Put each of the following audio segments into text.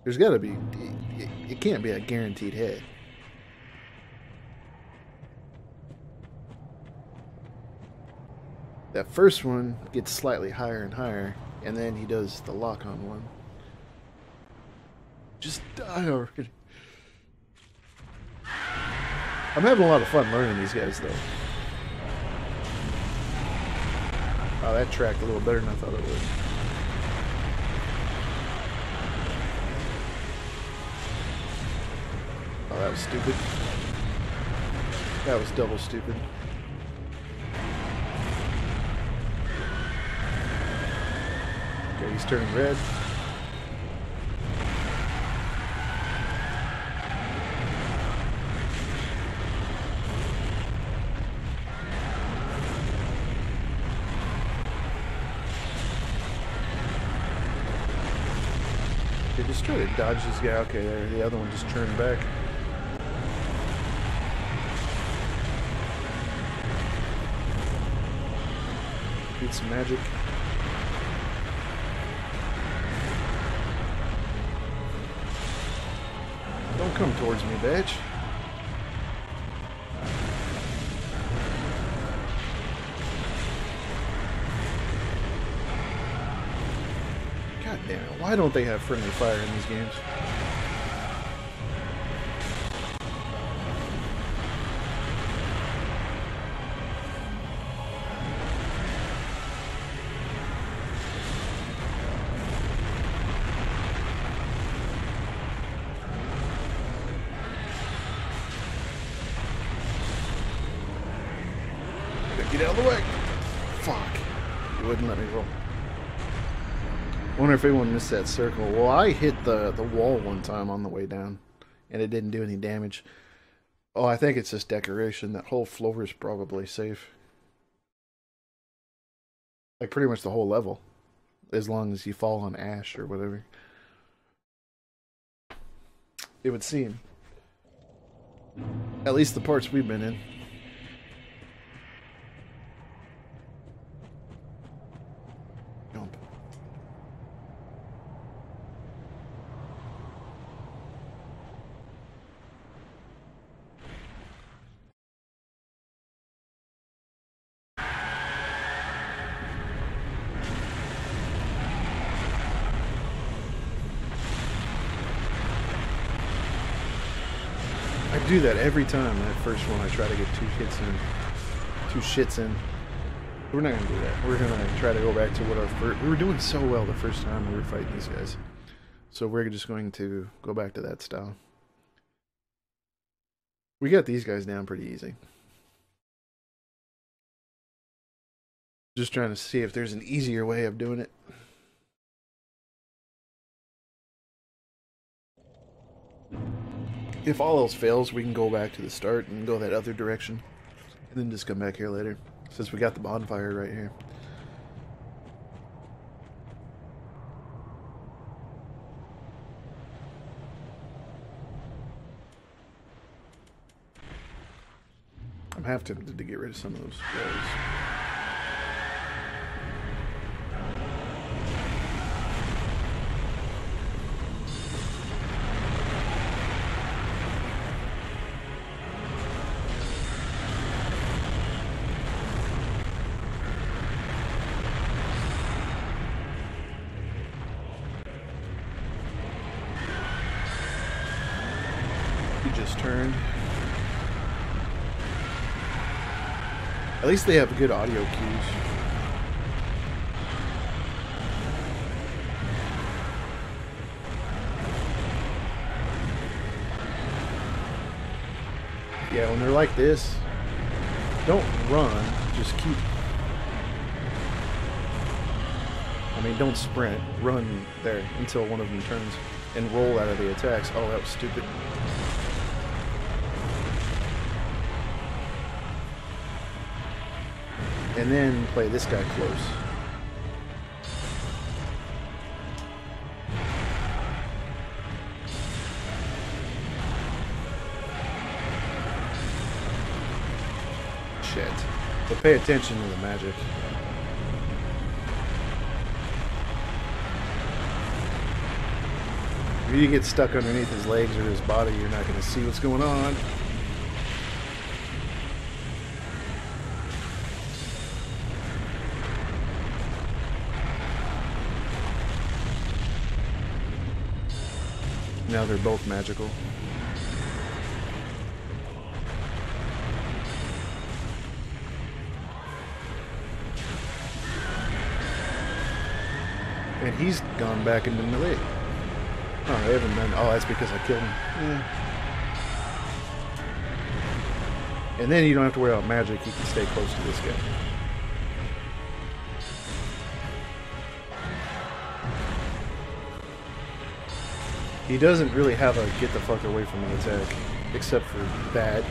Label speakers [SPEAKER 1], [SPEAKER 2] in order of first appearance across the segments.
[SPEAKER 1] There's got to be... It can't be a guaranteed hit. That first one gets slightly higher and higher, and then he does the lock-on one. Just die already. I'm having a lot of fun learning these guys, though. Oh, that tracked a little better than I thought it would. Oh, that was stupid. That was double stupid. Okay, he's turning red. Okay, just try to dodge this guy. Okay, there, the other one just turned back. Need some magic. Don't come towards me, bitch. God damn it. Why don't they have friendly fire in these games? Get out of the way. Fuck. You wouldn't let me roll. Wonder if anyone missed that circle. Well, I hit the wall one time on the way down, and it didn't do any damage. Oh, I think it's just decoration. That whole floor is probably safe. Like, pretty much the whole level. As long as you fall on ash or whatever. It would seem. At least the parts we've been in. Jump. I do that every time. That first one, I try to get two shits in. We're not gonna do that. We're gonna try to go back to what our first. We were doing so well the first time we were fighting these guys, so we're just going to go back to that style. We got these guys down pretty easy. Just trying to see if there's an easier way of doing it. If all else fails, we can go back to the start and go that other direction. And then just come back here later. Since we got the bonfire right here. I'm half tempted to get rid of some of those guys. Just turned. At least they have good audio cues. Yeah, when they're like this, don't run, just keep. I mean, don't sprint, run there until one of them turns and roll out of the attacks. Oh, that was stupid. And then play this guy close. Shit. But pay attention to the magic. If you get stuck underneath his legs or his body, you're not going to see what's going on. Now they're both magical. And he's gone back into melee. Oh, I haven't done. Oh, that's because I killed him. Yeah. And then you don't have to worry about magic. You can stay close to this guy. He doesn't really have a get the fuck away from an attack, except for that.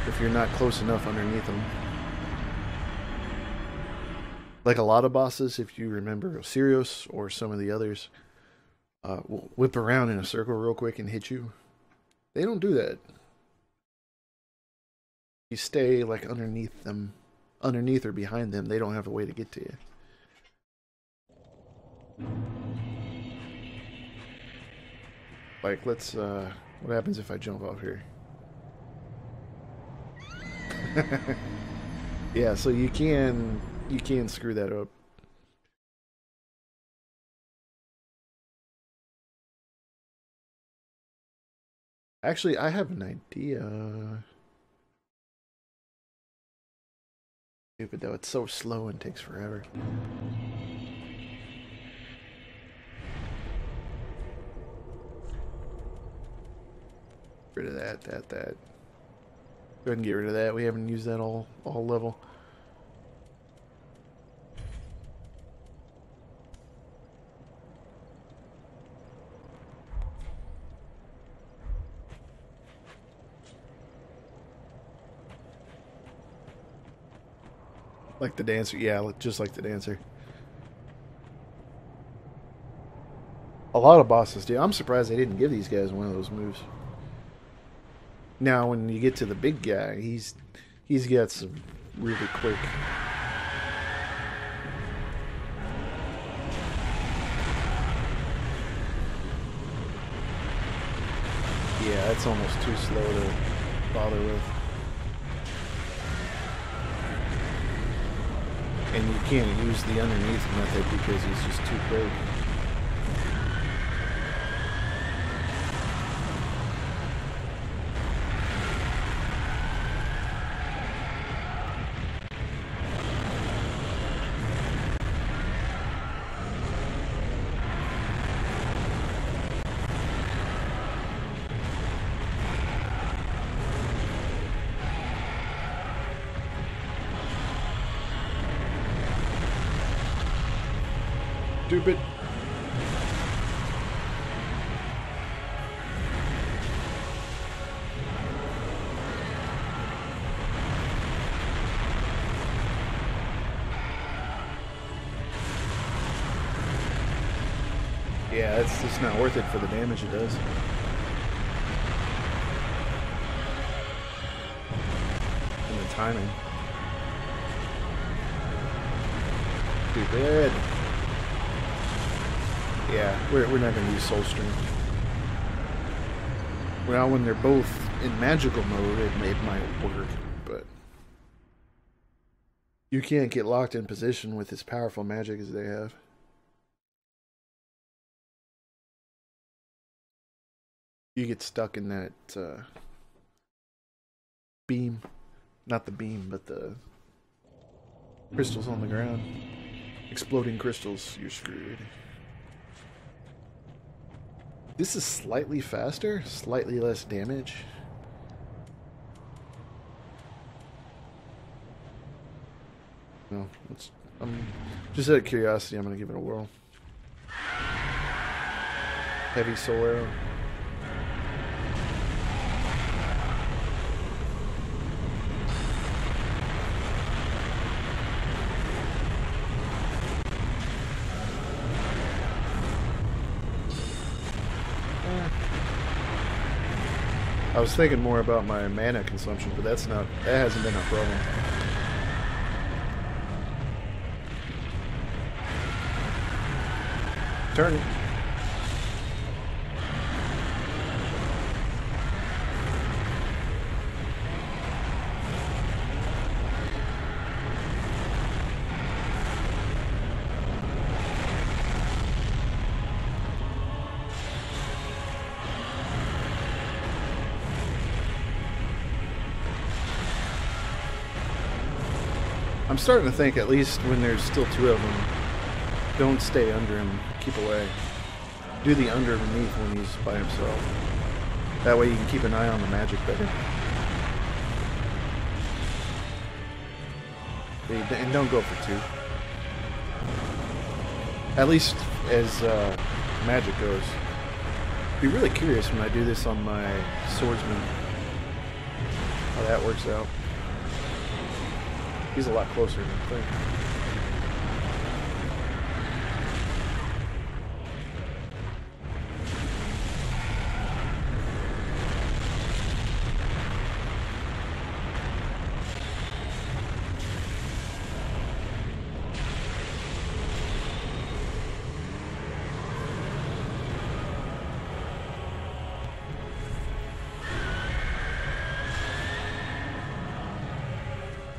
[SPEAKER 1] If you're not close enough underneath him. Like a lot of bosses, if you remember Sirius or some of the others, will whip around in a circle real quick and hit you. They don't do that. You stay like underneath them, underneath or behind them. They don't have a way to get to you. Like, let's, what happens if I jump off here? Yeah, so you can screw that up. Actually, I have an idea. Stupid though, it's so slow and takes forever. Rid of that. Go ahead and get rid of that. We haven't used that all level. Like the dancer, yeah, just like the dancer. A lot of bosses do. I'm surprised they didn't give these guys one of those moves. Now, when you get to the big guy, he's got some really quick. Yeah, it's almost too slow to bother with. And you can't use the underneath method because he's just too quick. Stupid. Yeah, it's just not worth it for the damage it does. And the timing. Stupid. Yeah, we're not going to use Soul Stream. Well, when they're both in magical mode, it might work, but you can't get locked in position with as powerful magic as they have. You get stuck in that beam. Not the beam, but the crystals on the ground. Exploding crystals, you're screwed. This is slightly faster, slightly less damage. No, just out of curiosity, I'm gonna give it a whirl. Heavy soul arrow. I was thinking more about my mana consumption, but that hasn't been a problem. Turn it. I'm starting to think, at least when there's still two of them, don't stay under him. Keep away. Do the underneath when he's by himself. That way you can keep an eye on the magic better. And don't go for two. At least as magic goes. Be really curious when I do this on my swordsman. How that works out. He's a lot closer than I think.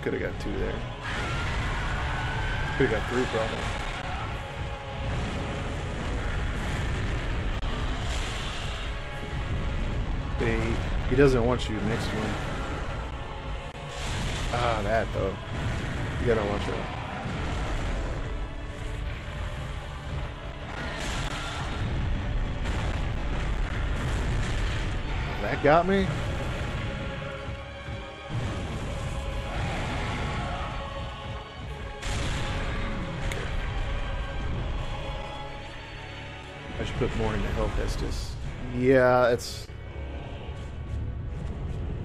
[SPEAKER 1] Could have got two there. Could have got three probably. But he doesn't want you next to him. Ah, that though. You gotta watch that. That got me? I should put more into health Estus. Yeah, it's...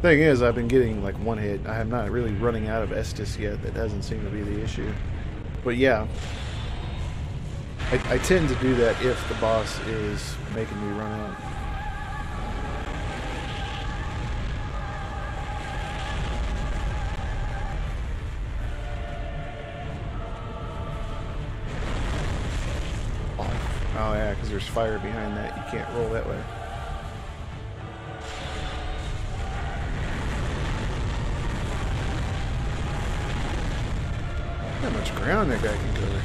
[SPEAKER 1] Thing is, I've been getting like one hit. I am not really running out of Estus yet. That doesn't seem to be the issue. But yeah. I tend to do that if the boss is making me run out. Oh yeah, because there's fire behind that. You can't roll that way. How much ground that guy can cover.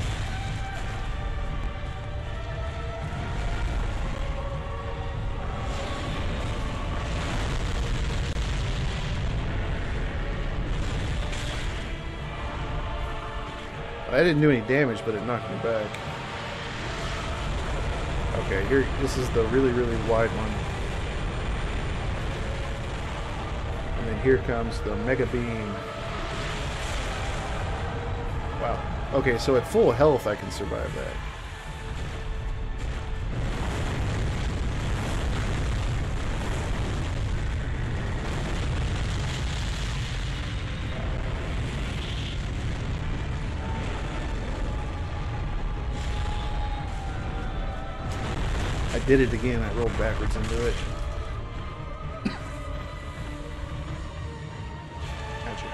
[SPEAKER 1] I didn't do any damage, but it knocked me back. Okay, here, this is the really, really wide one. And then here comes the Mega Beam. Wow. Okay, so at full health I can survive that. I did it again. I rolled backwards into it. Magic.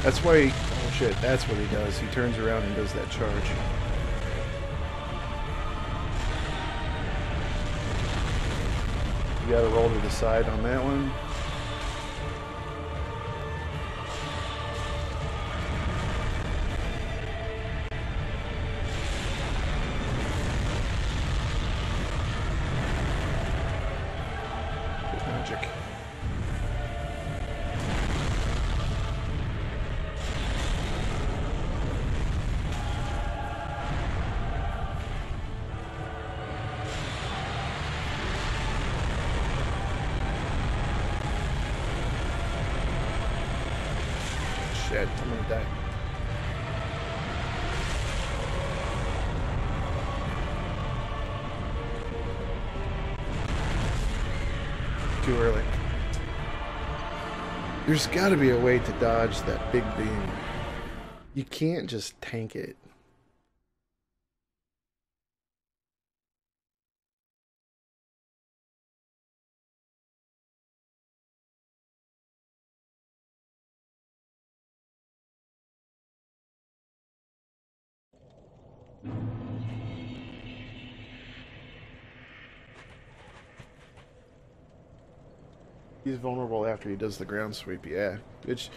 [SPEAKER 1] That's why he, oh shit, that's what he does. He turns around and does that charge. You gotta roll to the side on that one. Magic. Shit, I'm gonna die. Too early. There's got to be a way to dodge that big beam. You can't just tank it. He's vulnerable after he does the ground sweep, yeah. Which,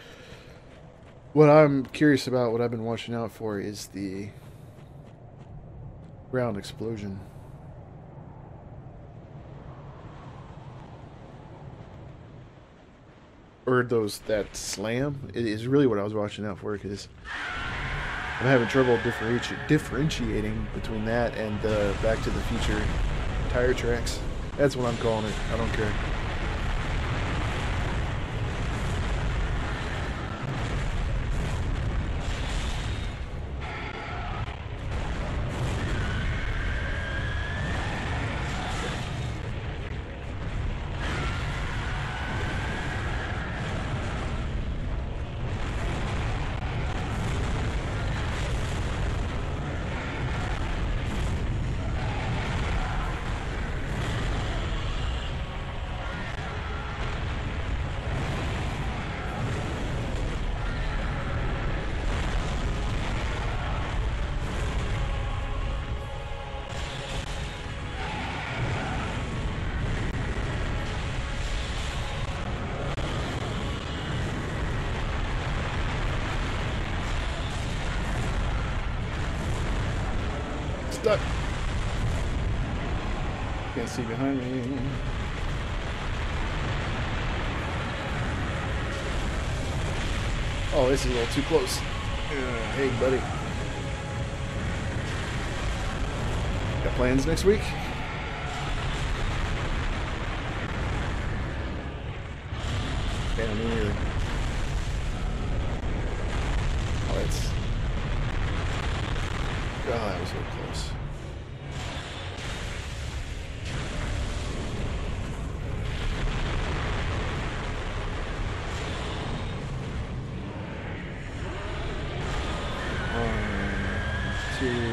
[SPEAKER 1] what I'm curious about, what I've been watching out for, is the ground explosion. or that slam is really what I was watching out for, because I'm having trouble differentiating between that and the Back to the Future tire tracks. That's what I'm calling it. I don't care. Stuck. Can't see behind me. Oh, this is a little too close. Hey, buddy. Got plans next week? Yeah, me neither. Oh, it's... God, that was so close. One, two,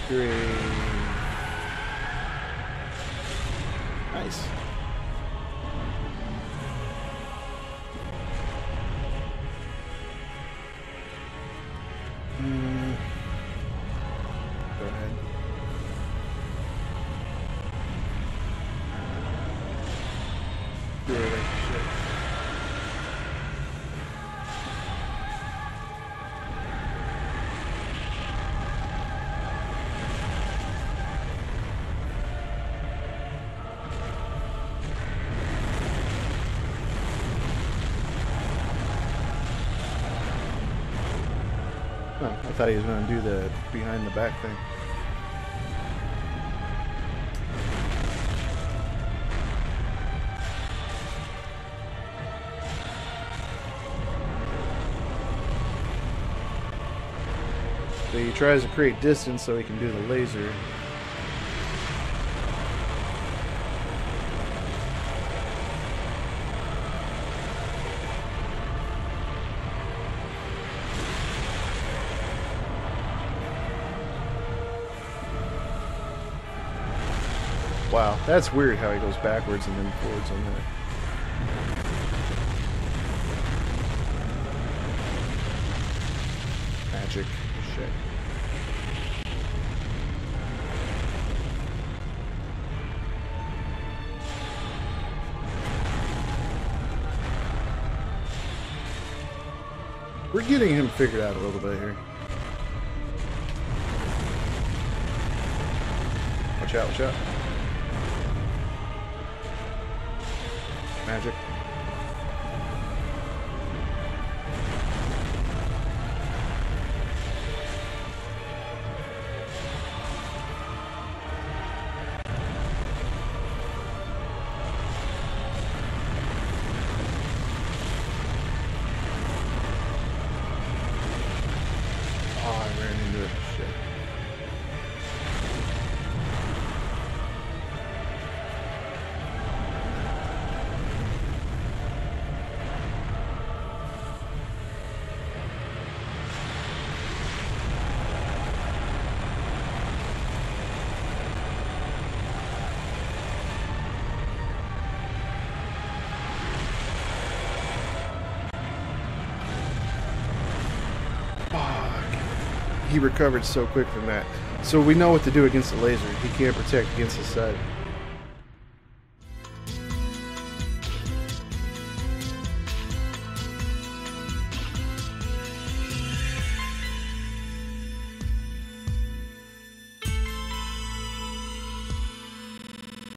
[SPEAKER 1] three. Nice. Go ahead. Good shit. Oh, I thought he was going to do the behind the back thing. So he tries to create distance so he can do the laser. Wow, that's weird how he goes backwards and then forwards on that. Magic shit. We're getting him figured out a little bit here. Watch out, watch out. Magic. Oh, I ran into it. Shit. He recovered so quick from that. So we know what to do against the laser. He can't protect against the side.